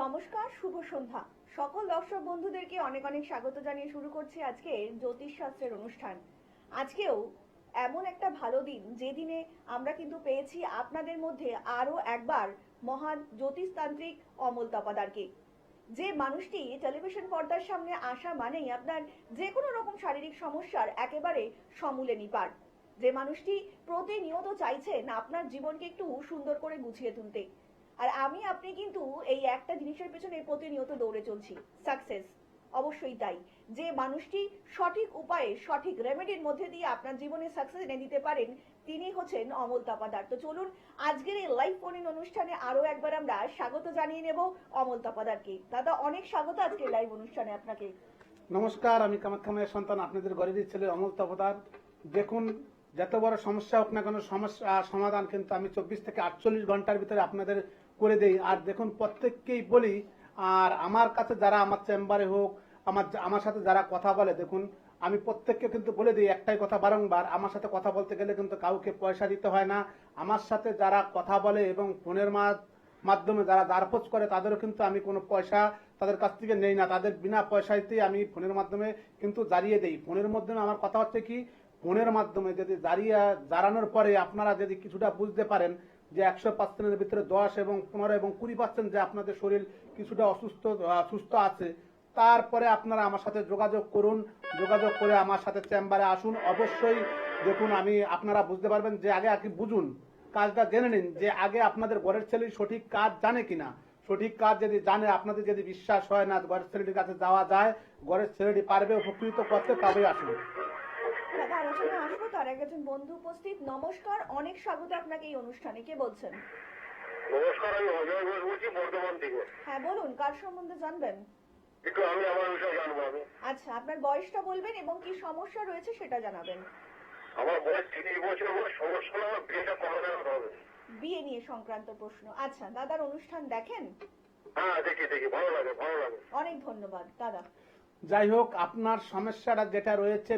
নমস্কার, শুভ সন্ধ্যা। সকল দর্শক বন্ধুদেরকে অনেক অনেক স্বাগত জানিয়ে শুরু করছি আজকে জ্যোতিষ শাস্ত্রের অনুষ্ঠান। আজকেও এমন একটা ভালো দিন, যে দিনে আমরা কিন্তু পেয়েছি আপনাদের মধ্যে আরো একবার মহান জ্যোতিষতান্ত্রিক অমল তপাদারকে। যে মানুষটি টেলিভিশন পর্দার সামনে আসা মানেই আপনার যে কোনো রকম শারীরিক সমস্যার একেবারে সমূলে নিপার। যে মানুষটি প্রতিনিয়ত চাইছেন আপনার জীবনকে একটু সুন্দর করে গুছিয়ে তুলতে। আর আমি আপনি কিন্তু এই একটা জিনিসের পেছনে প্রতিনিয়ত দৌড়ে চলছি, সাকসেস। অবশ্যই তাই। যে মানুষটি সঠিক উপায়ে সঠিক রেমেডির মধ্যে দিয়ে আপনার জীবনে সাকসেস এনে দিতে পারেন, তিনি হচ্ছেন অমল তপাদার। তো চলুন আজকের এই লাইভ ফোন ইন অনুষ্ঠানে আরো একবার আমরা স্বাগত জানিয়ে নেব অমল তপাদারকে। দাদা, অনেক স্বাগত আজকের লাইভ অনুষ্ঠানে আপনাকে। নমস্কার, আমি কামাখ্যা মায়ের সন্তান, আপনাদের ঘরেরই ছেলে অমল তপাদার। দেখুন, যত বড় সমস্যা হোক না কেন, সমস্যা সমাধান কিন্তু আমি 24 থেকে 48 ঘন্টার ভিতরে আপনাদের করে দেই। আর দেখুন, প্রত্যেককেই বলি, আর আমার কাছে যারা আমার চেম্বারে হোক, আমার সাথে যারা কথা বলে, দেখুন আমি প্রত্যেককে কিন্তু বলে দিই একটাই কথা বারংবার, আমার সাথে কথা বলতে গেলে কিন্তু কাউকে পয়সা দিতে হয় না। আমার সাথে যারা কথা বলে এবং ফোনের মাধ্যমে যারা দারপোজ করে, তাদেরও কিন্তু আমি কোনো পয়সা তাদের কাছ থেকে নেই না। তাদের বিনা পয়সাতেই আমি ফোনের মাধ্যমে কিন্তু জারিয়ে দেই। ফোনের মাধ্যমে আমার কথা হচ্ছে কি, ফোনের মাধ্যমে যদি জারানোর পরে আপনারা যদি কিছুটা বুঝতে পারেন যে 100%-এর ভিতরে 10 এবং 15 এবং 20% যে আপনাদের শরীর কিছুটা সুস্থ আছে, তারপরে আপনারা আমার সাথে যোগাযোগ করুন। যোগাযোগ করে আমার সাথে চেম্বারে আসুন। অবশ্যই দেখুন, আপনারা বুঝতে পারবেন যে আগে বুঝুন, কাজটা জেনে নিন যে আগে আপনাদের ঘরের ছেলে সঠিক কাজ জানে কিনা। সঠিক কাজ যদি জানে, আপনাদের যদি বিশ্বাস হয় না ঘরের ছেলেটির কাছে যাওয়া যায়, ঘরের ছেলেটি পারবে উপকৃত করতে, তবেই আসুন। দাদা, আলোচনায় আসবো তার আগে একজন বন্ধু উপস্থিত। নমস্কার, অনেক স্বাগত আপনাকে এই অনুষ্ঠানে। কে বলছেন? নমস্কার, আমি অজয় ঘোষ বলছি বর্ধমান থেকে। হ্যাঁ বলুন, কার সম্বন্ধে জানবেন? একটু আমি আমার বিষয়ে জানবো। আমি আচ্ছা, আপনার বয়সটা বলবেন এবং কি সমস্যা রয়েছে সেটা জানাবেন। আমার বয়স 30 বছর। আমার সমস্যা হলো আমার বিয়েটা করাতে হবে। বিয়ে নিয়ে সংক্রান্ত প্রশ্ন। আচ্ছা, দাদার অনুষ্ঠান দেখেন? হ্যাঁ, দেখি ভালো লাগে। অনেক ধন্যবাদ দাদা। যাই হোক, আপনার সমস্যাটা যেটা রয়েছে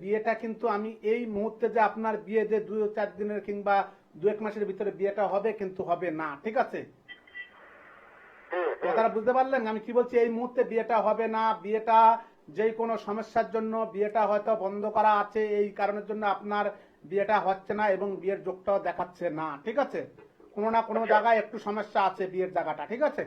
বিয়েটা কিন্তু আমি এই মুহূর্তে যে আপনার বিয়ে যে 2-4 দিনের কিংবা 2-1 মাসের ভিতরে বিয়েটা হবে, কিন্তু হবে না। ঠিক আছে, কথাটা বুঝতে পারলেন আমি কি বলছি? এই মুহূর্তে বিয়েটা হবে না। বিয়েটা যে কোনো সমস্যার জন্য বিয়েটা হয়তো বন্ধ করা আছে, এই কারণের জন্য আপনার বিয়েটা হচ্ছে না এবং বিয়ের যোগটাও দেখাচ্ছে না। ঠিক আছে, কোনো না কোনো জায়গায় একটু সমস্যা আছে বিয়ের জায়গাটা। ঠিক আছে,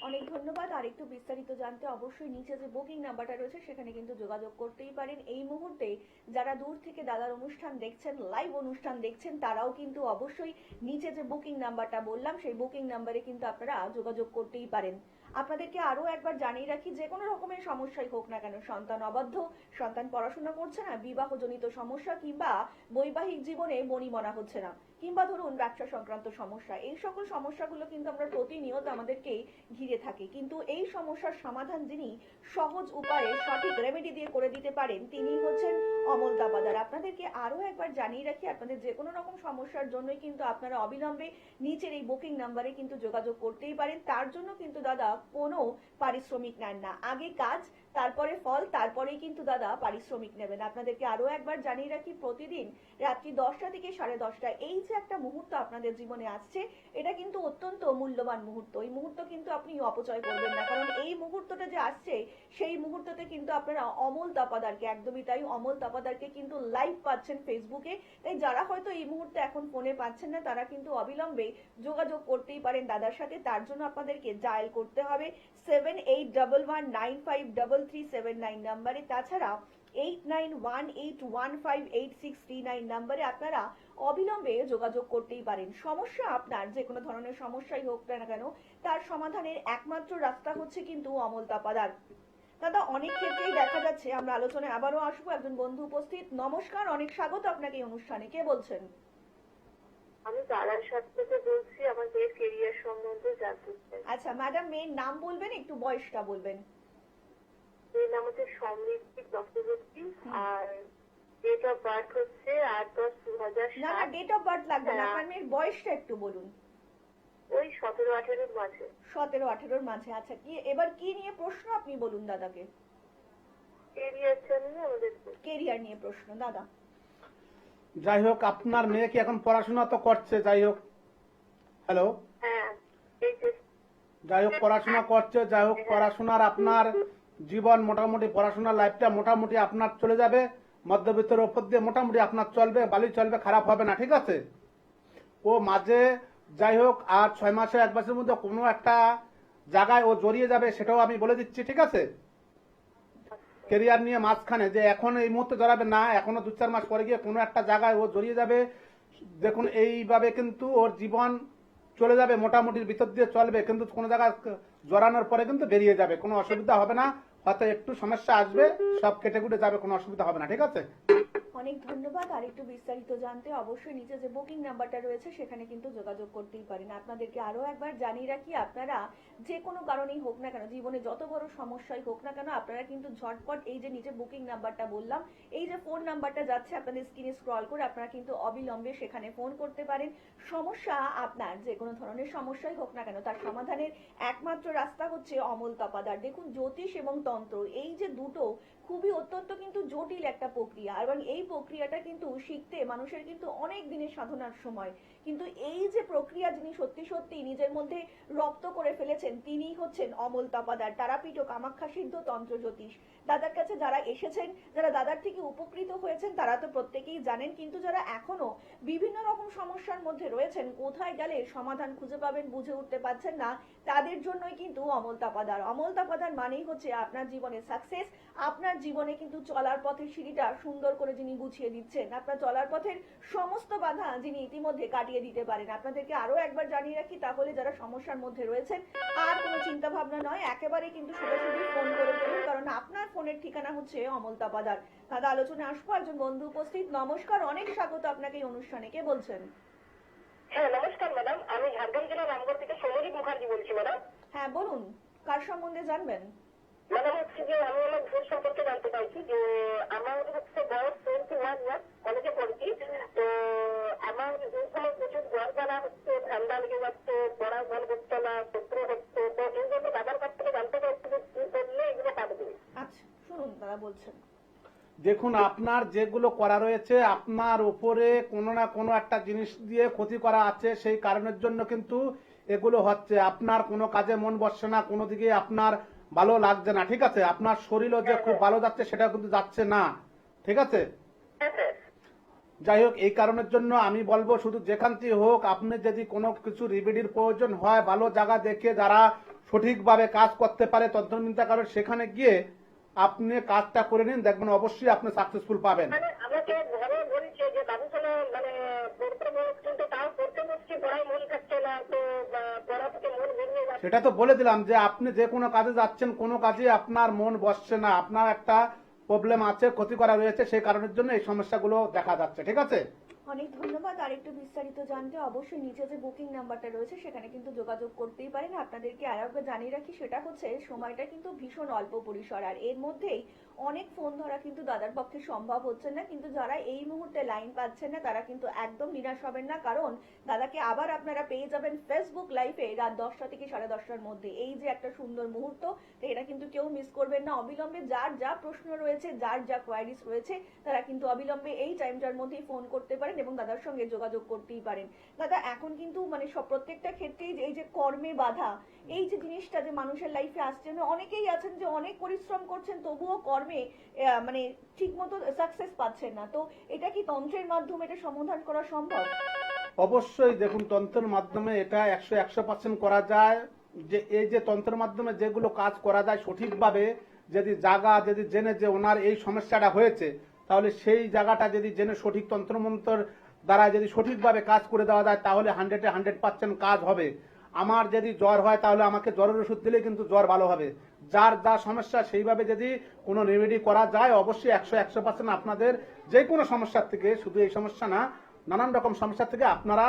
অনেক ধন্যবাদ। আর একটু বিস্তারিত জানতে অবশ্যই নিচে যে বুকিং নাম্বারটা রয়েছে সেখানে কিন্তু যোগাযোগ করতেই পারেন। এই মুহূর্তে যারা দূর থেকে দাদার অনুষ্ঠান দেখছেন, লাইভ অনুষ্ঠান দেখছেন, তারাও কিন্তু অবশ্যই নিচে যে বুকিং নাম্বারটা বললাম সেই বুকিং নাম্বারে কিন্তু আপনারা যোগাযোগ করতেই পারেন। আপনাদেরকে আরো একবার জানিয়ে রাখি, যে কোনো রকমের সমস্যাই হোক না কেন, সন্তান অবাধ্য, সন্তান পড়াশোনা করছে না, বিবাহজনিত সমস্যা, কিংবা বৈবাহিক জীবনে বনিবনা হচ্ছে না, কিংবা ধরুন ব্যবসা সংক্রান্ত সমস্যা, এই সকল সমস্যাগুলো কিন্তু আমরা প্রতিনিয়ত আমাদেরকে ঘিরে থাকে। কিন্তু এই সমস্যার সমাধান যিনি সহজ উপায়ে সঠিক রেমেডি দিয়ে করে দিতে পারেন, তিনি হচ্ছেন অমল তপাদার। আপনাদেরকে আরো একবার জানিয়ে রাখি, আপনাদের যে কোনো রকম সমস্যার জন্যই কিন্তু আপনারা অবিলম্বে নিচের এই বুকিং নাম্বারে কিন্তু যোগাযোগ করতেই পারেন। তার জন্য কিন্তু দাদা কোনো পারিশ্রমিক নেন না। আগে কাজ, তারপরে ফল, তারপরেই কিন্তু দাদা পারিশ্রমিক নেবেন। আপনাদেরকে আরো একবার জানিয়ে রাখি, প্রতিদিন রাত্রি 10টা থেকে 10:30 এই যে একটা মুহূর্ত আপনাদের জীবনে আসছে, এটা কিন্তু অত্যন্ত মূল্যবান মুহূর্ত। এই মুহূর্ত কিন্তু আপনি অপচয় করবেন না, কারণ এই মুহূর্তটা যে আসছে সেই মুহূর্ততে কিন্তু আপনারা অমল তপাদারকে, একদমই তাই, অমল তপাদারকে কিন্তু লাইভ পাচ্ছেন ফেসবুকে। তাই যারা হয়তো এই মুহূর্তে এখন ফোনে পাচ্ছেন না, তারা কিন্তু অবিলম্বে যোগাযোগ করতেই পারেন দাদার সাথে। তার জন্য আপনাদেরকে ডায়াল করতে হবে 7811953379 নাম্বারে। তাছাড়া 8918158639 নাম্বারে আপনারা অবিলম্বে যোগাযোগ করতেই পারেন। সমস্যা আপনার যে কোনো ধরনের সমস্যাই হোক না কেন, তার সমাধানের একমাত্র রাস্তা হচ্ছে কিন্তু অমল তপাদার। দাদা, অনেক ক্ষেত্রেই দেখা যাচ্ছে, আমরা আলোচনায় আবারও আসবো, একজন বন্ধু উপস্থিত। নমস্কার, অনেক স্বাগত আপনাকে এই অনুষ্ঠানে। কে বলছেন? আমি বারাসাত থেকে বলছি, আমার মেয়ের কেরিয়ার সম্বন্ধে জানতে চাই। আচ্ছা ম্যাডাম, মেয়ের নাম বলবেন, একটু বয়সটা বলবেন। মেয়ের নাম হচ্ছে সমৃদ্ধি চক্রবর্তী, আর ডেট অফ বার্থ হচ্ছে 8/10/2007। না না, ডেট অফ বার্থ লাগবে না, হ্যাঁ। আপনার মেয়ের বয়সটা একটু বলুন। ওই 17-18 মাঝে। 17-18 মাঝে। আচ্ছা, কি এবার কি নিয়ে প্রশ্ন আপনি বলুন দাদাকে। কেরিয়ারটা নিয়ে আমাদের কেরিয়ার নিয়ে প্রশ্ন দাদা। যাই হোক, আপনার মেয়ে কি এখন পড়াশোনা তো করছে? যাই হোক, হ্যালো, হ্যাঁ, যাই হোক পড়াশোনা করছে, যাই হোক পড়াশোনার আপনার জীবন মোটামুটি পড়াশোনার লাইফটা মোটামুটি আপনার চলে যাবে, মধ্যবিত্তের ওপর দিয়ে মোটামুটি আপনার চলবে, ভালোই চলবে, খারাপ হবে না, ঠিক আছে। ও মাঝে যাই হোক আর 6 মাসে 1 মাসের মধ্যে কোনো একটা জায়গায় ও জড়িয়ে যাবে, সেটাও আমি বলে দিচ্ছি, ঠিক আছে। কেরিয়ার নিয়ে মাঝখানে যে এখন এই মুহূর্তে জড়াবে না, এখনো 2-4 মাস পরে গিয়ে কোনো একটা জায়গায় ও জড়িয়ে যাবে। দেখুন এইভাবে কিন্তু ওর জীবন চলে যাবে, মোটামুটির ভিতর দিয়ে চলবে, কিন্তু কোনো জায়গায় জড়ানোর পরে কিন্তু বেরিয়ে যাবে, কোনো অসুবিধা হবে না। হয়তো একটু সমস্যা আসবে, সব কেটে কুটে যাবে, কোনো অসুবিধা হবে না, ঠিক আছে। অনেক ধন্যবাদ। আর একটু বিস্তারিত জানতে অবশ্যই নিচে যে বুকিং নাম্বারটা রয়েছে সেখানে কিন্তু যোগাযোগ করতেই পারেন। আপনাদেরকে আরো একবার জানিয়ে রাখি, আপনারা যে কোনো কারণেই হোক না কেন, জীবনে যত বড় সমস্যাই হোক না কেন, আপনারা কিন্তু ঝটপট এই যে নিচে বুকিং নাম্বারটা বললাম, এই যে ফোন নাম্বারটা যাচ্ছে আপনাদের স্ক্রিনে স্ক্রল করে, আপনারা কিন্তু অবিলম্বে সেখানে ফোন করতে পারেন। সমস্যা আপনার যে কোনো ধরনের সমস্যাই হোক না কেন, তার সমাধানের একমাত্র রাস্তা হচ্ছে অমল তপাদার। দেখুন, জ্যোতিষ এবং তন্ত্র এই যে দুটো খুবই অত্যন্ত কিন্তু জটিল একটা প্রক্রিয়া, এবং এই প্রক্রিয়াটা কিন্তু শিখতে মানুষের কিন্তু অনেক দিনের সাধনার সময়, কিন্তু এই যে প্রক্রিয়া যিনি সত্যি সত্যি নিজের মধ্যে রপ্ত করে ফেলেছেন তিনিই হচ্ছেন অমল তপাদার, তারাপীঠ ও কামাখ্যা সিদ্ধ তন্ত্র জ্যোতিষ। দাদার কাছে যারা এসেছেন, যারা দাদার থেকে উপকৃত হয়েছেন তারা তো প্রত্যেকেই জানেন, কিন্তু যারা এখনো বিভিন্ন রকম সমস্যার মধ্যে রয়েছেন, কোথায় গেলে সমাধান খুঁজে পাবেন বুঝে উঠতে পারছেন না, তাদের জন্যই কিন্তু অমল তপাদার। অমল তপাদার মানেই হচ্ছে আপনার জীবনে সাকসেস, আপনার জীবনে কিন্তু চলার পথের সিঁড়িটা সুন্দর করে যিনি গুছিয়ে দিচ্ছেন, আপনার চলার পথের সমস্ত বাধা যিনি ইতিমধ্যে কাটিয়ে দিতে পারেন। আপনাদেরকে আরো একবার জানিয়ে রাখি, তাহলে যারা সমস্যার মধ্যে রয়েছেন আর কোনো চিন্তা ভাবনা নয়, একেবারে কিন্তু সোজাসুজি ফোন করে বলুন, কারণ আপনার ফোনের ঠিকানা হচ্ছে অমল তপাদার। দাদা আলোচনায় আসবো, একজন বন্ধু উপস্থিত। নমস্কার, অনেক স্বাগত আপনাকে এই অনুষ্ঠানে। কে বলছেন? হ্যাঁ নমস্কার ম্যাডাম, আমি ঝাড়গ্রাম জেলার রামগড় থেকে সৌমিক মুখার্জি বলছি ম্যাডাম। হ্যাঁ বলুন, কার সম্বন্ধে জানবেন? ম্যাডাম হচ্ছে যে আমি আমার ভোট সম্পর্কে জানতে চাইছি যে আমার হচ্ছে বয়স 21 ইয়ার, কলেজে পড়ছি। তো আমার এই সময় প্রচুর জ্বর জ্বালা হচ্ছে, ঠান্ডা লেগে যাচ্ছে, পড়া মন করছে না, শত্রু হচ্ছে। তো এই জন্য দাদার কাছ থেকে জানতে চাইছি যে কি করলে এগুলো কাটবে। আচ্ছা শুনুন, দাদা বলছেন। দেখুন আপনার যেগুলো করা রয়েছে, আপনার উপরে কোনো না কোনো একটা জিনিস দিয়ে ক্ষতি করা আছে, সেই কারণের জন্য কিন্তু এগুলো হচ্ছে। আপনার কোনো কাজে মন বসছে না, কোনো দিকে আপনার ভালো লাগছে না, ঠিক আছে। আপনার শরীরও যে খুব ভালো যাচ্ছে সেটা কিন্তু যাচ্ছে না, ঠিক আছে। যাই হোক এই কারণের জন্য আমি বলবো শুধু যেখান থেকে হোক, আপনি যদি কোনো কিছু রিমেডির প্রয়োজন হয়, ভালো জায়গা দেখে যারা সঠিকভাবে কাজ করতে পারে তন্ত্রবিদ্যাকারের, সেখানে গিয়ে আপনি কাজটা করে নিন, দেখবেন অবশ্যই আপনি সাকসেসফুল পাবেন। মানে আমাকে ঘরে বলছে যে বাবু চলে মানে পড়তে মন, কিন্তু তাও পড়তে বসছি, পড়ায় মন থাকছে না, তো পড়া থেকে মন বেরিয়ে যাচ্ছে। সেটা তো বলে দিলাম যে আপনি যে কোনো কাজে যাচ্ছেন, কোনো কাজে আপনার মন বসছে না, আপনার একটা প্রবলেম আছে, ক্ষতি করা রয়েছে, সেই কারণের জন্য এই সমস্যাগুলো দেখা যাচ্ছে, ঠিক আছে। অনেক ধন্যবাদ। আর একটু বিস্তারিত জানতে অবশ্যই নিচে যে বুকিং নাম্বারটা রয়েছে সেখানে কিন্তু যোগাযোগ করতেই পারেন। আপনাদেরকে আর একবার জানিয়ে রাখি, সেটা হচ্ছে সময়টা কিন্তু ভীষণ অল্প পরিসর, আর এর মধ্যেই অনেক ফোন ধরা কিন্তু দাদার পক্ষে সম্ভব হচ্ছে না, কিন্তু যারা এই মুহূর্তে লাইন পাচ্ছেন না তারা কিন্তু একদম নিরাশ হবেন না, কারণ দাদাকে আবার আপনারা পেয়ে যাবেন ফেসবুক লাইভে রাত 10টা থেকে 10:30টার মধ্যে। এই যে একটা সুন্দর মুহূর্ত, তো এটা কিন্তু কেউ মিস করবেন না। অবিলম্বে যার যা প্রশ্ন রয়েছে, যার যা কোয়ারিজ রয়েছে, তারা কিন্তু অবিলম্বে এই টাইমটার মধ্যেই ফোন করতে পারেন এবং দাদার সঙ্গে যোগাযোগ করতেই পারেন। দাদা এখন কিন্তু মানে সব প্রত্যেকটা ক্ষেত্রেই এই যে কর্মে বাধা, এই যে জিনিসটা যে মানুষের লাইফে আসছে, অনেকেই আছেন যে অনেক পরিশ্রম করছেন তবুও কর্মে মানে ঠিক মতো সাকসেস পাচ্ছেন না, তো এটা কি তন্ত্রের মাধ্যমে এটা সমাধান করা সম্ভব? অবশ্যই দেখুন, তন্ত্রের মাধ্যমে এটা 100% করা যায়। যে এই যে তন্ত্রের মাধ্যমে যেগুলো কাজ করা যায় সঠিকভাবে, যদি জায়গা যদি জেনে যে ওনার এই সমস্যাটা হয়েছে, তাহলে সেই জায়গাটা যদি জেনে সঠিক তন্ত্রমন্ত্র দ্বারা যদি সঠিকভাবে কাজ করে দেওয়া যায়, তাহলে 100% কাজ হবে। আমার যদি জ্বর হয় তাহলে আমাকে জ্বরের ওষুধ দিলে কিন্তু জ্বর ভালো হবে। যার যা সমস্যা সেইভাবে যদি কোনো রেমেডি করা যায়, অবশ্যই 100% আপনাদের যে কোনো সমস্যার থেকে, শুধু এই সমস্যা না, নানান রকম সমস্যা থেকে আপনারা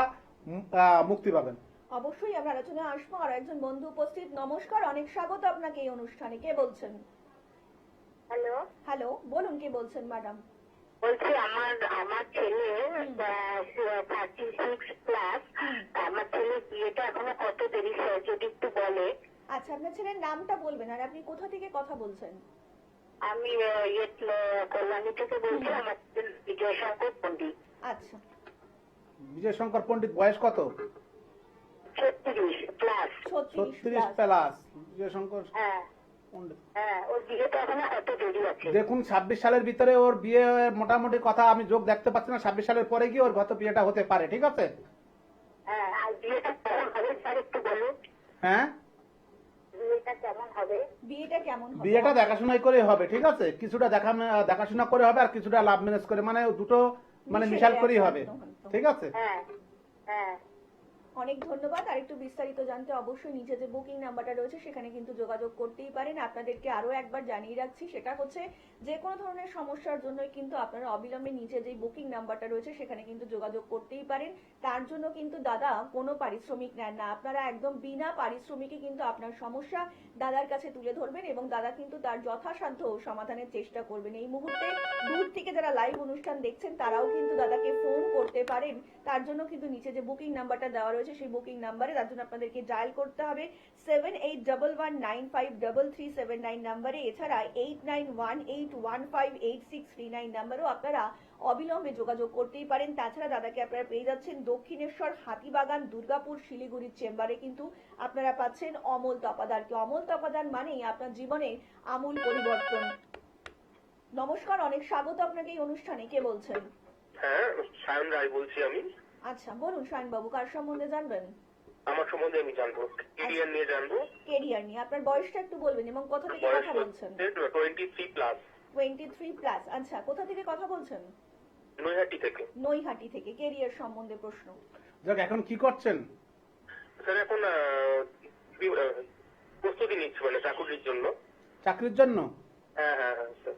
মুক্তি পাবেন। অবশ্যই আমরা আলোচনায় আসবো। আর একজন বন্ধু উপস্থিত। নমস্কার, অনেক স্বাগত আপনাকে এই অনুষ্ঠানে। কে বলছেন? হ্যালো, হ্যালো, বলুন কে বলছেন ম্যাডাম? বলছি আমার ছেলে 36+, আমার ছেলে বিয়েটা এখনো কত দেরি, স্যার যদি একটু বলে। আচ্ছা, আপনার ছেলের নামটা বলবেন, আর আপনি কোথা থেকে কথা বলছেন? আমি কল্যাণী থেকে বলছি, আমার বিজয় শঙ্কর পণ্ডিত। আচ্ছা, বিজয় শঙ্কর পণ্ডিত, বয়স কত? 36+। 36 36+। প্লাস বিজয় শঙ্কর হ্যাঁ পণ্ডিত। হ্যাঁ, ওর বিয়েটা এখনো এত দেরি আছে। দেখুন 26 সালের ভিতরে ওর বিয়ে মোটামুটি কথা আমি যোগ দেখতে পাচ্ছি না, 26 সালের পরে গিয়ে ওর হয়তো বিয়েটা হতে পারে, ঠিক আছে? হ্যাঁ, আর বিয়েটা কেমন হবে স্যার একটু বলুন। হ্যাঁ, বিয়েটা কেমন হবে? বিয়েটা কেমন হবে? বিয়েটা দেখাশোনাই করে হবে, ঠিক আছে? কিছুটা দেখাশোনা করে হবে আর কিছুটা লাভ ম্যানেজ করে, মানে দুটো মানে মিশাল করেই হবে, ঠিক আছে? হ্যাঁ হ্যাঁ। অনেক ধন্যবাদ। আর একটু বিস্তারিত জানতে অবশ্যই নিচে যে বুকিং নাম্বারটা রয়েছে সেখানে কিন্তু যোগাযোগ করতেই পারেন। আপনাদেরকে আরো একবার জানিয়ে রাখছি, সেটা হচ্ছে যে কোনো ধরনের সমস্যার জন্যই কিন্তু আপনারা অবিলম্বে নিচে যে বুকিং নাম্বারটা রয়েছে সেখানে কিন্তু যোগাযোগ করতেই পারেন। তার জন্য কিন্তু দাদা কোনো পারিশ্রমিক নেন না, আপনারা একদম বিনা পারিশ্রমিকে কিন্তু আপনার সমস্যা দাদার কাছে তুলে ধরবেন এবং দাদা কিন্তু তার যথাসাধ্য সমাধানের চেষ্টা করবেন। এই মুহূর্তে দূর থেকে যারা লাইভ অনুষ্ঠান দেখছেন তারাও কিন্তু দাদাকে ফোন করতে পারেন। তার জন্য কিন্তু নিচে যে বুকিং নাম্বারটা দেওয়া রয়েছে সেই বুকিং নাম্বারে তার জন্য আপনাদেরকে ডায়াল করতে হবে 7811953379 নাম্বারে। এছাড়া 8918158639 নাম্বারেও আপনারা অবিলম্বে যোগাযোগ করতেই পারেন। তাছাড়া দাদাকে আপনারা পেয়ে যাচ্ছেন দক্ষিণেশ্বর, হাতিবাগান, দুর্গাপুর, শিলিগুড়ির চেম্বারে কিন্তু আপনারা পাচ্ছেন অমল তপাদারকে। অমল তপাদার মানেই আপনার জীবনে আমূল পরিবর্তন। নমস্কার, অনেক স্বাগত আপনাকে এই অনুষ্ঠানে। কে বলছেন? হ্যাঁ, সায়ন রায় বলছি আমি। আচ্ছা বলুন সায়ন বাবু, কার সম্বন্ধে জানবেন? আমার সম্বন্ধে আমি জানবো, কেরিয়ার নিয়ে জানবো। কেরিয়ার নিয়ে। আপনার বয়সটা একটু বলবেন এবং কোথা থেকে বয়স কথা বলছেন? 23+। 23+। আচ্ছা, কোথা থেকে কথা বলছেন? নৈহাটি থেকে। নৈহাটি থেকে। কেরিয়ার সম্বন্ধে প্রশ্ন। যাক, এখন কি করছেন? স্যার এখন প্রস্তুতি নিচ্ছি মানে চাকুরির জন্য। চাকরির জন্য? হ্যাঁ হ্যাঁ হ্যাঁ স্যার।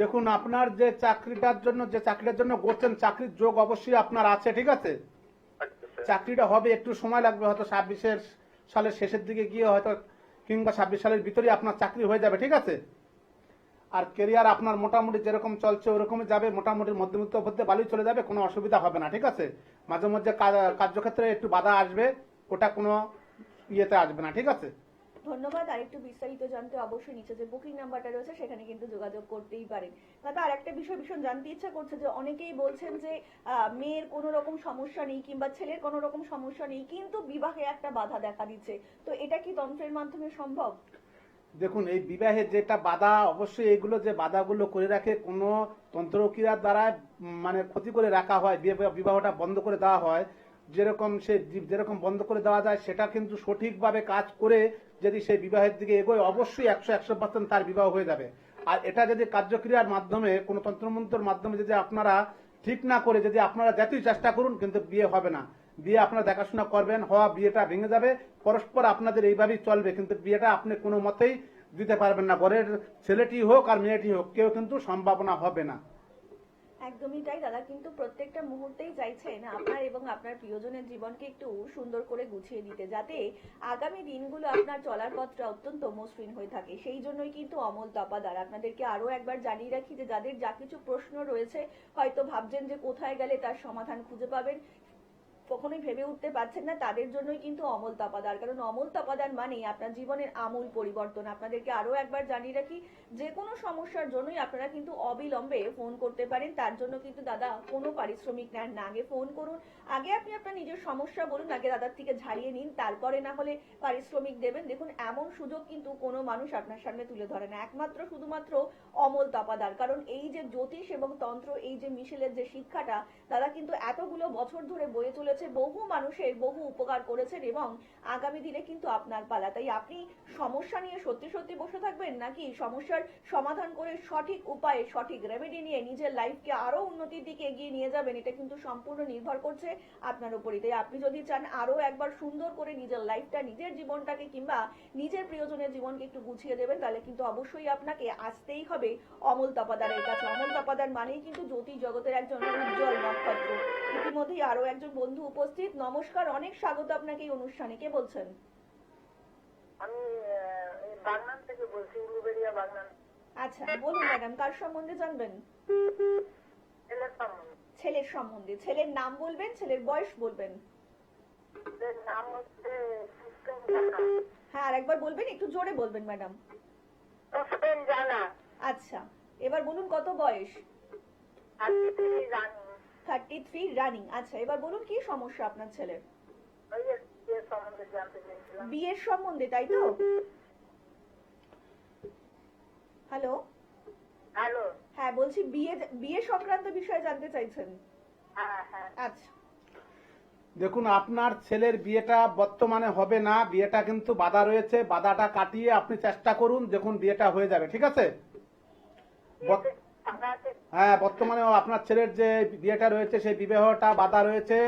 দেখুন, আপনার যে চাকরিটার জন্য করছেন, চাকরির যোগ অবশ্যই আপনার আছে, ঠিক আছে? আচ্ছা স্যার। চাকরিটা হবে, একটু সময় লাগবে, হয়তো 26 সালের শেষের দিকে গিয়ে হয়তো কিংবা 26 সালের ভিতরেই আপনার চাকরি হয়ে যাবে, ঠিক আছে? আর কেরিয়ার আপনার মোটামুটি যেরকম চলছে ওরকমই যাবে, মোটামুটি মধ্যবিত্ত মধ্যে ভালোই চলে যাবে, কোনো অসুবিধা হবে না, ঠিক আছে? মাঝে মধ্যে কার্যক্ষেত্রে একটু বাধা আসবে, ওটা কোনো ইয়েতে আসবে না, ঠিক আছে? ধন্যবাদ। আর একটু বিস্তারিত জানতে অবশ্যই নিচে যে বুকিং নাম্বারটা রয়েছে সেখানে কিন্তু যোগাযোগ করতেই পারেন। দাদা আর একটা বিষয় ভীষণ জানতে ইচ্ছা করছে যে অনেকেই বলছেন যে মেয়ের কোনো রকম সমস্যা নেই কিংবা ছেলের কোনো রকম সমস্যা নেই, কিন্তু বিবাহে একটা বাধা দেখা দিচ্ছে, তো এটা কি তন্ত্রের মাধ্যমে সম্ভব? দেখুন, এই বিবাহে যেটা বাধা, অবশ্যই এইগুলো যে বাধাগুলো করে রাখে কোনো তন্ত্রক্রিয়ার দ্বারা মানে ক্ষতি করে রাখা হয়, বিবাহটা বন্ধ করে দেওয়া হয়, যেরকম বন্ধ করে দেওয়া যায় সেটা কিন্তু সঠিকভাবে কাজ করে যদি সেই বিবাহের দিকে এগোয় অবশ্যই 100% তার বিবাহ হয়ে যাবে। আর এটা যদি কার্যক্রিয়ার মাধ্যমে কোনো তন্ত্রমন্ত্রের মাধ্যমে যদি আপনারা ঠিক না করে যদি আপনারা যতই চেষ্টা করুন কিন্তু বিয়ে হবে না। বিয়ে আপনারা দেখাশোনা করবেন, বিয়েটা ভেঙে যাবে, পরস্পর আপনাদের এইভাবেই চলবে, কিন্তু বিয়েটা আপনি কোনো মতেই দিতে পারবেন না। ঘরের ছেলেটি হোক আর মেয়েটি হোক, কেউ কিন্তু সম্ভাবনা হবে না। একদমই তাই দাদা, কিন্তু প্রত্যেকটা মুহূর্তেই চাইছেন আপনার এবং আপনার প্রিয়জনের জীবনকে একটু সুন্দর করে গুছিয়ে দিতে, যাতে আগামী দিনগুলো আপনার চলার পথটা অত্যন্ত মসৃণ হয়ে থাকে। সেই জন্যই কিন্তু অমল তপাদার। আপনাদেরকে আরো একবার জানিয়ে রাখি যে যাদের যা কিছু প্রশ্ন রয়েছে, হয়তো ভাবছেন যে কোথায় গেলে তার সমাধান খুঁজে পাবেন, কখনোই ভেবে উঠতে পারছেন না, তাদের জন্যই কিন্তু অমল তপাদার। কারণ অমল তপাদার মানে আপনার জীবনের আমূল পরিবর্তন। আপনাদেরকে আরো একবার জানিয়ে রাখি, যে কোনো সমস্যার জন্যই আপনারা কিন্তু অবিলম্বে ফোন করতে পারেন। তার জন্য কিন্তু দাদা কোনো পারিশ্রমিক নেন না। আগে ফোন করুন, আগে আপনি আপনার নিজের সমস্যা বলুন, আগে দাদার থেকে ঝাড়িয়ে নিন, তারপরে না হলে পারিশ্রমিক দেবেন। দেখুন, এমন সুযোগ কিন্তু কোনো মানুষ আপনার সামনে তুলে ধরে না, একমাত্র শুধুমাত্র অমল তপাদার। কারণ এই যে জ্যোতিষ এবং তন্ত্র, এই যে মিশেলের যে শিক্ষাটা দাদা কিন্তু এতগুলো বছর ধরে বয়ে চলেছে, বহু মানুষের বহু উপকার করেছেন এবং আগামী দিনে কিন্তু আপনার পালা। তাই আপনি সমস্যা নিয়ে সত্যি সত্যি বসে থাকবেন, নাকি সমস্যার সমাধান করে সঠিক উপায়ে সঠিক রেমেডি নিয়ে নিজের লাইফকে আরো উন্নতির দিকে এগিয়ে নিয়ে যাবেন, এটা কিন্তু সম্পূর্ণ নির্ভর করছে আপনার উপরই। তাই আপনি যদি চান আরো একবার সুন্দর করে নিজের লাইফটা, নিজের জীবনটাকে কিংবা নিজের প্রিয়জনের জীবনকে একটু গুছিয়ে দেবেন, তাহলে কিন্তু অবশ্যই আপনাকে আসতেই হবে অমল তপাদারের কাছে। অমল তপাদার মানেই কিন্তু জ্যোতিষ জগতের একজন উজ্জ্বল নক্ষত্র। ইতিমধ্যেই আরো একজন বন্ধু উপস্থিত। নমস্কার, অনেক স্বাগত আপনাকে এই অনুষ্ঠানে। কে বলছেন? আমি বাগনান থেকে বলছি, উলুবেড়িয়া বাগনান। আচ্ছা বলুন ম্যাডাম, কার সম্বন্ধে জানবেন? ছেলের সম্বন্ধে। ছেলের সম্বন্ধে। ছেলের নাম বলবেন, ছেলের বয়স বলবেন। ছেলের নাম হচ্ছে সুস্পেন জানা। হ্যাঁ আর একবার বলবেন, একটু জোরে বলবেন ম্যাডাম। সুস্পেন জানা। আচ্ছা, এবার বলুন কত বয়স? 33 রানিং। 33 রানিং। আচ্ছা, এবার বলুন কি সমস্যা আপনার ছেলের? ওই যে সম্বন্ধে জানতে চেয়েছিলাম। বিয়ের সম্বন্ধে, তাই তো? Hello, hello. হ্যাঁ বলছি বিয়ে সংক্রান্ত বিষয়ে জানতে চাইছেন? হ্যাঁ হ্যাঁ। আচ্ছা, দেখুন, আপনার ছেলের বিয়েটা বর্তমানে হবে না, বিয়েটা কিন্তু বাধা রয়েছে, বাধাটা কাটিয়ে আপনি চেষ্টা করুন, দেখুন বিয়েটা হয়ে যাবে, ঠিক আছে? হ্যাঁ, বর্তমানে আপনার ছেলের যে বিয়েটা রয়েছে সেই বিবাহটা বাধা রয়েছে,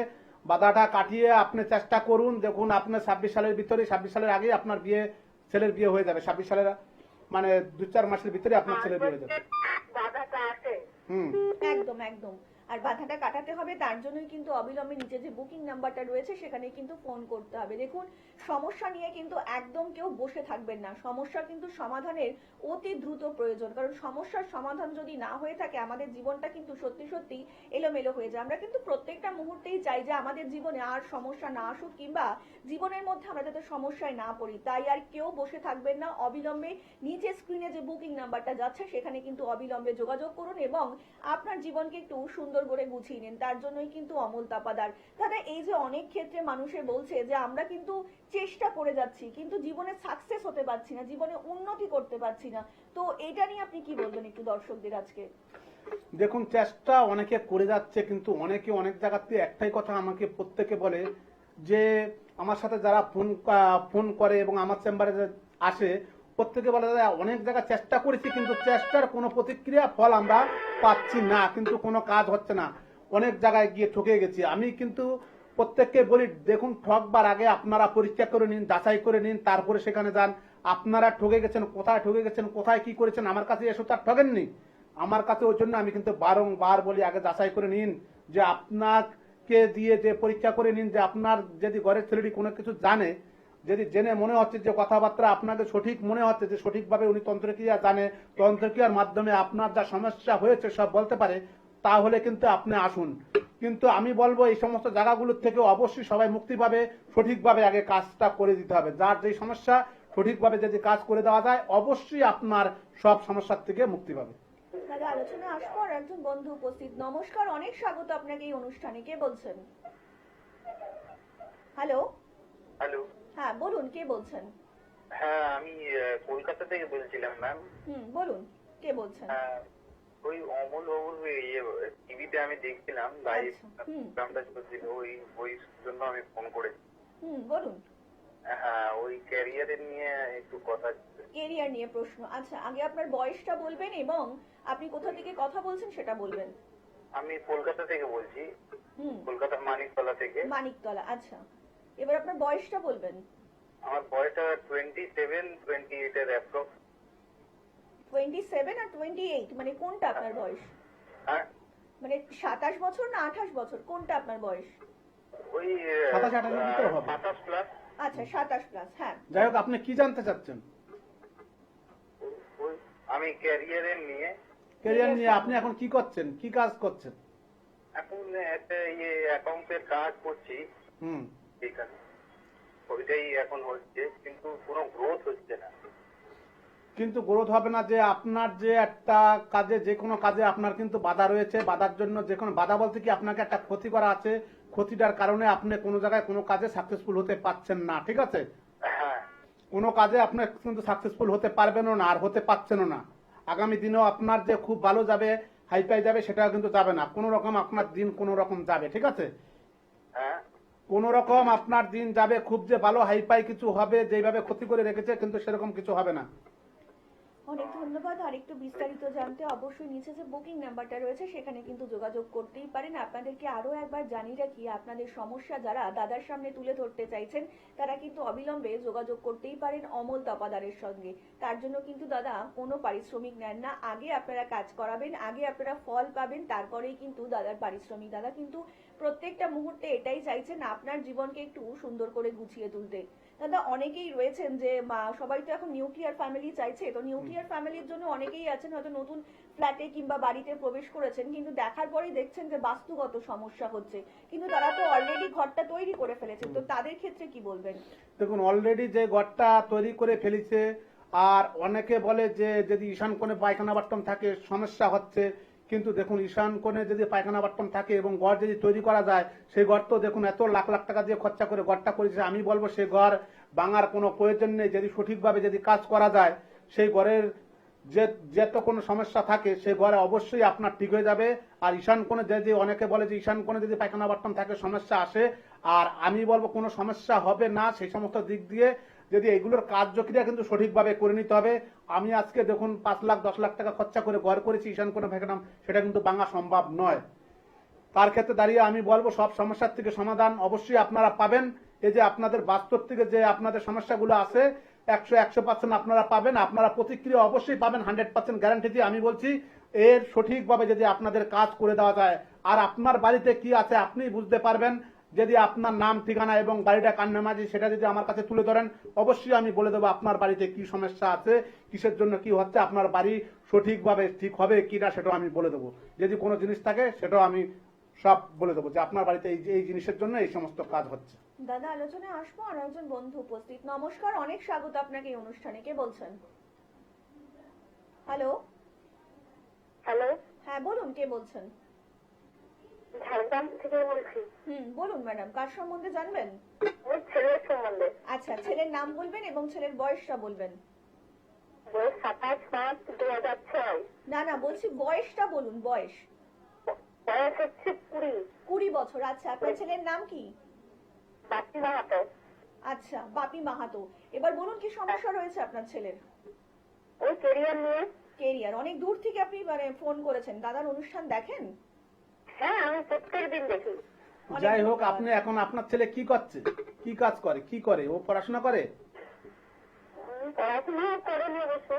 বাধাটা কাটিয়ে আপনি চেষ্টা করুন, দেখুন আপনার 26 সালের ভিতরে, 26 সালের আগেই আপনার ছেলের বিয়ে হয়ে যাবে, 26 সালের মানে 2-4 মাসের ভিতরে আপনার ছেলের বিয়ে হয়ে যাবে। বাধাটা আছে। একদম একদম। আর বাধাটা কাটাতে হবে, তার জন্যই কিন্তু অবিলম্বে নিচে যে বুকিং নাম্বারটা রয়েছে সেখানে কিন্তু ফোন করতে হবে। দেখুন, সমস্যা নিয়ে কিন্তু একদম কেউ বসে থাকবেন না, সমস্যা কিন্তু সমাধানের অতি দ্রুত প্রয়োজন, কারণ সমস্যার সমাধান যদি না হয়ে থাকে আমাদের জীবনটা কিন্তু সত্যি সত্যি এলোমেলো হয়ে যায়। আমরা কিন্তু প্রত্যেকটা মুহূর্তেই চাই যে আমাদের জীবনে আর সমস্যা না আসুক, কিংবা জীবনের মধ্যে আমরা যাতে সমস্যায় না পড়ি। তাই আর কেউ বসে থাকবেন না, অবিলম্বে নিচে স্ক্রিনে যে বুকিং নাম্বারটা যাচ্ছে সেখানে কিন্তু অবিলম্বে যোগাযোগ করুন এবং আপনার জীবনকে একটু সুন্দর করে গুছিয়ে নিন। তার জন্যই কিন্তু অমল তাপাদার। দাদা, এই যে অনেক ক্ষেত্রে মানুষে বলছে যে আমরা কিন্তু চেষ্টা করে যাচ্ছি কিন্তু জীবনে সাকসেস হতে পারছি না, জীবনে উন্নতি করতে পারছি না, তো এটা নিয়ে আপনি কি বলবেন একটু দর্শকদের আজকে? দেখুন, চেষ্টা অনেকে করে যাচ্ছে, কিন্তু অনেকে অনেক জায়গাতে একটাই কথা আমাকে প্রত্যেকে বলে যে আমার সাথে যারা ফোন করে এবং আমার চেম্বারে আসে প্রত্যেকে বলে দাদা অনেক জায়গায় চেষ্টা করেছি কিন্তু চেষ্টার কোনো প্রতিক্রিয়া ফল আমরা পাচ্ছি না, কিন্তু কোনো কাজ হচ্ছে না, অনেক জায়গায় গিয়ে ঠকে গেছি। আমি কিন্তু প্রত্যেককে বলি দেখুন, ঠকবার আগে আপনারা পরীক্ষা করে নিন, যাচাই করে নিন, তারপরে সেখানে যান। আপনারা ঠকে গেছেন, কোথায় ঠকে গেছেন, কোথায় কি করেছেন, আমার কাছে এসে তার ঠকেননি। আমার কাছে ওই জন্য আমি কিন্তু বারংবার বলি আগে যাচাই করে নিন, যে আপনাকে দিয়ে যে পরীক্ষা করে নিন, যে আপনার যদি ঘরের ছেলেটি কোনো কিছু জানে, যদি জেনে মনে হচ্ছে যে কথাবার্তা আপনাকে সঠিক মনে হচ্ছে যে সঠিকভাবে উনি তন্ত্রক্রিয়া জানে, তন্ত্রক্রিয়ার মাধ্যমে আপনার যা সমস্যা হয়েছে সব বলতে পারে, তাহলে কিন্তু আপনি আসুন। কিন্তু আমি বলবো এই সমস্ত জায়গাগুলোর থেকে অবশ্যই সবাই মুক্তি পাবে, সঠিকভাবে আগে কাজটা করে দিতে হবে। যার যে সমস্যা সঠিকভাবে যদি কাজ করে দেওয়া যায় অবশ্যই আপনার সব সমস্যার থেকে মুক্তি পাবে। দাদা, আলোচনা আসবো, আর একজন বন্ধু উপস্থিত। নমস্কার, অনেক স্বাগত আপনাকে এই অনুষ্ঠানে। কে বলছেন? হ্যালো। হ্যালো। হ্যাঁ বলুন, কে বলছেন? হ্যাঁ, আমি কলকাতা থেকে বলছিলাম ম্যাম। বলুন, কে বলছেন? ওই অমল বাবুর টিভিতে আমি দেখছিলাম লাইভ প্রোগ্রামটা চলছিল, ওই জন্য আমি ফোন করেছি। বলুন। হ্যাঁ, ওই ক্যারিয়ারের নিয়ে একটু কথা ছিল। কেরিয়ার নিয়ে প্রশ্ন? আচ্ছা, আগে আপনার বয়সটা বলবেন এবং আপনি কোথা থেকে কথা বলছেন সেটা বলবেন। আমি কলকাতা থেকে বলছি, কলকাতার মানিকতলা থেকে। মানিকতলা, আচ্ছা। এবার আপনার বয়সটা বলবেন। আমার বয়সটা 27-28 এর অ্যাপ্রক্স। 27 আর 28 মানে কোনটা আপনার বয়স? হ্যাঁ, মানে 27 বছর না 28 বছর, কোনটা আপনার বয়স? ওই 27-28 এর ভিতরে হবে। 27 প্লাস। আচ্ছা, 27 প্লাস। হ্যাঁ, যাই হোক, আপনি কি জানতে চাচ্ছেন? আমি ক্যারিয়ারের নিয়ে। ক্যারিয়ার নিয়ে আপনি এখন কি করছেন, কি কাজ করছেন? এখন একটা অ্যাকাউন্টের কাজ করছি। ঠিক আছে, ওইটাই এখন হচ্ছে, কিন্তু কোনো গ্রোথ হচ্ছে না। কিন্তু গ্রোথ হবে না যে আপনার যে একটা কাজে, যে কোনো কাজে আপনার কিন্তু বাধা রয়েছে, বাধার জন্য যে কোনো বাধা বলতে কি আপনাকে একটা ক্ষতি করা আছে, ক্ষতিটার কারণে আপনি কোনো জায়গায় কোনো কাজে সাকসেসফুল হতে পারছেন না, ঠিক আছে? হ্যাঁ, কোনো কাজে আপনি কিন্তু সাকসেসফুল হতে পারবেনও না আর হতে পারছেনও না। আগামী দিনেও আপনার যে খুব ভালো যাবে, হাইপাই যাবে, সেটাও কিন্তু যাবে না। কোনো রকম আপনার দিন কোনো রকম যাবে, ঠিক আছে? হ্যাঁ, কোন রকম আপনার দিন যাবে, খুব যে ভালো হাইপাই কিছু হবে, যেভাবে ক্ষতি করে রেখেছে কিন্তু সেরকম কিছু হবে না। অনেক ধন্যবাদ। আর একটু বিস্তারিত জানতে অবশ্যই নিচে যে বুকিং নাম্বারটা রয়েছে সেখানে কিন্তু যোগাযোগ করতেই পারেন। আপনাদেরকে আরো একবার জানিয়ে রাখি, আপনাদের সমস্যা যারা দাদার সামনে তুলে ধরতে চাইছেন তারা কিন্তু অবিলম্বে যোগাযোগ করতেই পারেন অমল তপাদারের সঙ্গে। তার জন্য কিন্তু দাদা কোনো পারিশ্রমিক নেন না, আগে আপনারা কাজ করাবেন, আগে আপনারা ফল পাবেন, তারপরেই কিন্তু দাদার পারিশ্রমিক। দাদা কিন্তু প্রত্যেকটা মুহূর্তে এটাই চাইছেন আপনার জীবনকে একটু সুন্দর করে গুছিয়ে তুলতে। দাদা, অনেকেই রয়েছেন যে সবাই তো এখন নিউক্লিয়ার ফ্যামিলি চাইছে, তো নিউক্লিয়ার ফ্যামিলির জন্য অনেকেই আছেন হয়তো নতুন ফ্ল্যাটে কিংবা বাড়িতে প্রবেশ করেছেন, কিন্তু দেখার পরেই দেখছেন যে বাস্তুগত সমস্যা হচ্ছে, কিন্তু তারা তো অলরেডি ঘরটা তৈরি করে ফেলেছেন, তো তাদের ক্ষেত্রে কি বলবেন? দেখুন, অলরেডি যে ঘরটা তৈরি করে ফেলেছে, আর অনেকে বলে যে যদি ঈশান কোণে পায়খানা বাথরুম থাকে সমস্যা হচ্ছে, কিন্তু দেখুন ঈশান কোণে যদি পায়খানা বাথরুম থাকে এবং ঘর যদি তৈরি করা যায়, সেই ঘর তো দেখুন এত লাখ লাখ টাকা দিয়ে খরচা করে ঘরটা করেছে, আমি বলবো সেই ঘর ভাঙার কোনো প্রয়োজন নেই। যদি সঠিকভাবে যদি কাজ করা যায়, সেই ঘরের যত কোনো সমস্যা থাকে সেই ঘরে অবশ্যই আপনার ঠিক হয়ে যাবে। আর ঈশান কোণে যদি অনেকে বলে যে ঈশান কোণে যদি পায়খানা বাথরুম থাকে সমস্যা আসে, আর আমি বলবো কোনো সমস্যা হবে না। সেই সমস্ত দিক দিয়ে যদি এগুলোর কার্যক্রিয়া কিন্তু সঠিকভাবে করে নিতে হবে। আমি আজকে দেখুন 5 লাখ 10 লাখ টাকা খরচা করে ঘর করেছি, ঈশান কোণে পায়খানা, সেটা কিন্তু ভাঙা সম্ভব নয়। তার ক্ষেত্রে দাঁড়িয়ে আমি বলবো সব সমস্যার থেকে সমাধান অবশ্যই আপনারা পাবেন। এই যে আপনাদের বাস্তব থেকে যে আপনাদের সমস্যাগুলো আছে 100% আপনারা পাবেন। আপনারা প্রতিক্রিয়া অবশ্যই পাবেন 100% গ্যারান্টি দিয়ে আমি বলছি। এর সঠিকভাবে যদি আপনাদের কাজ করে দেওয়া যায়, আর আপনার বাড়িতে কি আছে আপনি বুঝতে পারবেন। যদি আপনার নাম ঠিকানা এবং বাড়িটা কার নামে আছে সেটা যদি আমার কাছে তুলে ধরেন, অবশ্যই আমি বলে দেবো আপনার বাড়িতে কি সমস্যা আছে, কিসের জন্য কি হচ্ছে, আপনার বাড়ি সঠিকভাবে ঠিক হবে কিনা সেটাও আমি বলে দেবো। যদি কোনো জিনিস থাকে সেটাও আমি সব বলে দেবো যে আপনার বাড়িতে এই জিনিসের জন্য এই সমস্ত কাজ হচ্ছে। দাদা আলোচনায় আসবো, আর একজন বন্ধু উপস্থিত। নমস্কার, অনেক স্বাগত আপনাকে এই অনুষ্ঠানে। কে বলছেন? হ্যালো। হ্যালো, হ্যাঁ বলুন, কে বলছেন? ঝাড়গ্রাম থেকে বলছি। বলুন ম্যাডাম, কার সম্বন্ধে জানবেন? ওর ছেলের সম্বন্ধে। আচ্ছা, ছেলের নাম বলবেন এবং ছেলের বয়সটা বলবেন। বয়স 27/5/2006। না বলছি বয়সটা বলুন, বয়স। বয়স হচ্ছে 20। 20 বছর। আচ্ছা, আপনার ছেলের নাম কি? বাপি মাহাতো। আচ্ছা, বাপি মাহাতো। এবার বলুন কি সমস্যা রয়েছে আপনার ছেলের? ওই কেরিয়ার নিয়ে। কেরিয়ার। অনেক দূর থেকে আপনি মানে ফোন করেছেন। দাদার অনুষ্ঠান দেখেন? হ্যাঁ, আমি প্রত্যেকদিন দেখি। যাই হোক, আপনি এখন আপনার ছেলে কি করছে, কি কাজ করে, কি করে, ও পড়াশোনা করে? পড়াশোনা করেনি অবশ্য।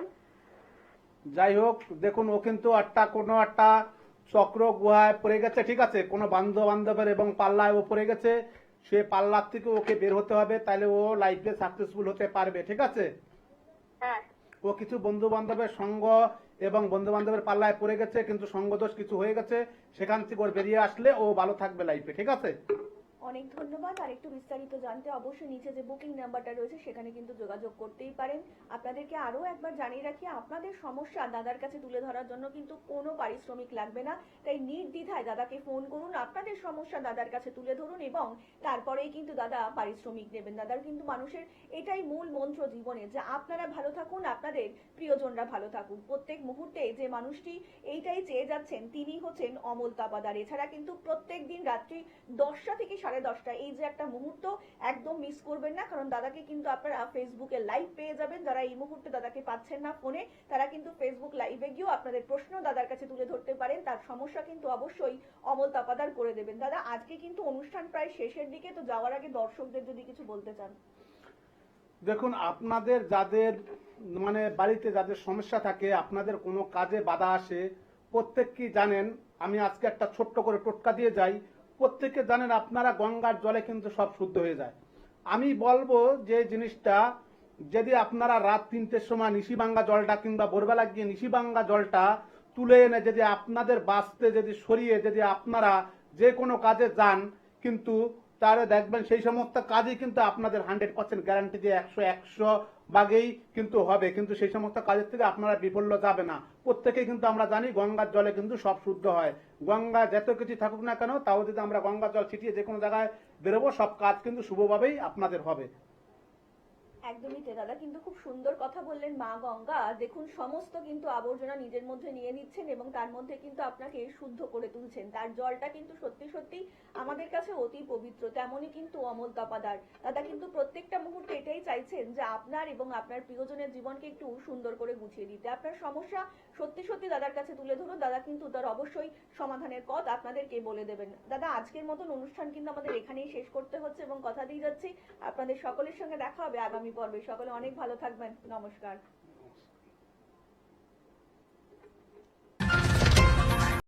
যাই হোক, দেখুন ও কিন্তু কোনো একটা চক্র গুহায় পড়ে গেছে, ঠিক আছে, কোনো বান্ধবের এবং পাল্লায় ও পড়ে গেছে। সে পাল্লার থেকে ওকে বের হতে হবে, তাহলে ও লাইফে সাকসেসফুল হতে পারবে, ঠিক আছে। হ্যাঁ। ও কিছু বন্ধু বান্ধবের সঙ্গ এবং বন্ধু বান্ধবের পাল্লায় পড়ে গেছে, কিন্তু সঙ্গদোষ কিছু হয়ে গেছে, সেখান থেকে ওর বেরিয়ে আসলে ও ভালো থাকবে লাইফে, ঠিক আছে। অনেক ধন্যবাদ। আর একটু বিস্তারিত জানতে অবশ্যই নিচে যে বুকিং নাম্বারটা রয়েছে সেখানে কিন্তু যোগাযোগ করতেই পারেন। আপনাদেরকে আরো একবার জানিয়ে রাখি, আপনাদের সমস্যা দাদার কাছে তুলে ধরার জন্য কিন্তু কোনো পারিশ্রমিক লাগবে না। তাই নির্দ্বিধায় দাদাকে ফোন করুন, আপনাদের সমস্যা দাদার কাছে তুলে ধরুন এবং তারপরেই কিন্তু দাদা পারিশ্রমিক নেবেন। দাদার কিন্তু মানুষের এটাই মূল মন্ত্র জীবনে, যে আপনারা ভালো থাকুন, আপনাদের প্রিয়জনরা ভালো থাকুন। প্রত্যেক মুহূর্তে যে মানুষটি এইটাই চেয়ে যাচ্ছেন তিনি হচ্ছেন অমল তাপাদার। এছাড়া কিন্তু প্রত্যেক দিন রাত্রি 10টা থেকে 10:30 এই যে একটা মুহূর্ত একদম মিস করবেন না, কারণ দাদাকে কিন্তু আপনারা ফেসবুকে লাইভ পেয়ে যাবেন। যারা এই মুহূর্তে দাদাকে পাচ্ছেন না ফোনে, তারা কিন্তু ফেসবুক লাইভে গিয়েও আপনাদের প্রশ্ন দাদার কাছে তুলে ধরতে পারেন। তার সমস্যা কিন্তু অবশ্যই অমল তাপাদার করে দেবেন। দাদা, আজকে কিন্তু অনুষ্ঠান প্রায় শেষের দিকে, তো যাওয়ার আগে দর্শকদের যদি কিছু বলতে চান। দেখুন, আপনাদের যাদের মানে বাড়িতে যাদের সমস্যা থাকে, আপনাদের কোনো কাজে বাধা আসে, প্রত্যেককেই জানেন। আমি আজকে একটা ছোট্ট করে টোটকা দিয়ে যাই। প্রত্যেকে জানেন আপনারা গঙ্গার জলে কিন্তু সব শুদ্ধ হয়ে যায়। আমি বলবো যে জিনিসটা, যদি আপনারা রাত 3টের সময় নিশিভাঙ্গা জলটা কিংবা ভোরবেলা গিয়ে নিশিভাঙ্গা জলটা তুলে এনে যদি আপনাদের বাঁচতে যদি সরিয়ে যদি আপনারা যে কোনো কাজে যান, কিন্তু তাহলে দেখবেন সেই সমস্ত কাজই কিন্তু আপনাদের 100% গ্যারান্টি দিয়ে 100 ভাগেই কিন্তু হবে। কিন্তু সেই সমস্ত কাজের থেকে আপনারা বিফল্য যাবে না। প্রত্যেকেই কিন্তু আমরা জানি গঙ্গার জলে কিন্তু সব শুদ্ধ হয়। গঙ্গা যত কিছু থাকুক না কেন, তাও যদি আমরা গঙ্গার জল ছিটিয়ে যে কোনো জায়গায় বেরোবো, সব কাজ কিন্তু শুভভাবেই আপনাদের হবে। একদমই তাই। দাদা কিন্তু খুব সুন্দর কথা বললেন। মা গঙ্গা দেখুন সমস্ত কিন্তু আবর্জনা নিজের মধ্যে নিয়ে নিচ্ছেন এবং তার মধ্যে কিন্তু আপনাকে শুদ্ধ করে তুলছেন। তার জলটা কিন্তু সত্যি সত্যি আমাদের কাছে অতি পবিত্র। তেমনই কিন্তু অমল তাপাদার দাদা কিন্তু প্রত্যেকটা মুহূর্তে এটাই চাইছেন যে আপনার এবং আপনার প্রিয়জনের জীবনকে একটু সুন্দর করে গুছিয়ে দিতে। আপনার সমস্যা সত্যি সত্যি দাদার কাছে তুলে ধরুন, দাদা কিন্তু তার অবশ্যই সমাধানের পথ আপনাদেরকে বলে দেবেন। দাদা, আজকের মতন অনুষ্ঠান কিন্তু আমাদের এখানেই শেষ করতে হচ্ছে এবং কথা দিয়ে যাচ্ছি আপনাদের সকলের সঙ্গে দেখা হবে আগামী পর্বে। সকলে অনেক ভালো থাকবেন। নমস্কার।